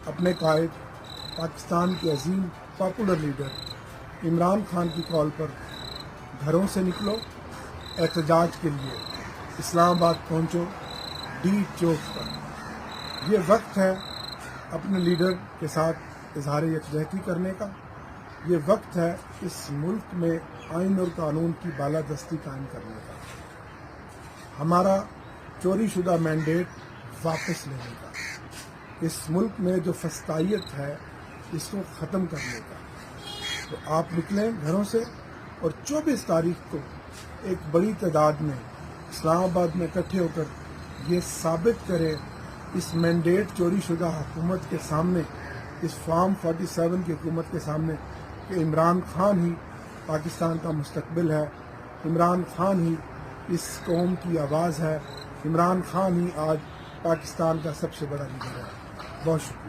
اپنے قائد پاکستان کے عظیم popular leader Imran Khan کی کال پر گھروں سے نکلو، احتجاج کے لیے اسلام آباد پہنچو، ڈی چوک پر۔ یہ وقت ہے اپنے لیڈر کے ساتھ اظہار یکجہتی کرنے کا، یہ وقت ہے اس ملک میں آئین اور قانون کی بالادستی قائم کرنے کا، ہمارا چوری شدہ مینڈیٹ واپس لینے کا، اس ملک میں جو فسطائیت ہے اس کو ختم کرنے کا۔ تو آپ نکلیں گھروں سے اور 24 تاریخ کو ایک بڑی تعداد میں اسلام آباد میں اکٹھے ہو کر یہ ثابت کریں اس مینڈیٹ چوری شدہ حکومت کے سامنے، اس فارم 47 کی حکومت کے سامنے کہ عمران خان ہی پاکستان کا مستقبل ہے، عمران خان ہی اس قوم کی آواز ہے، عمران خان ہی آج پاکستان کا سب سے بڑا لیڈر ہے۔ بہت شکریہ۔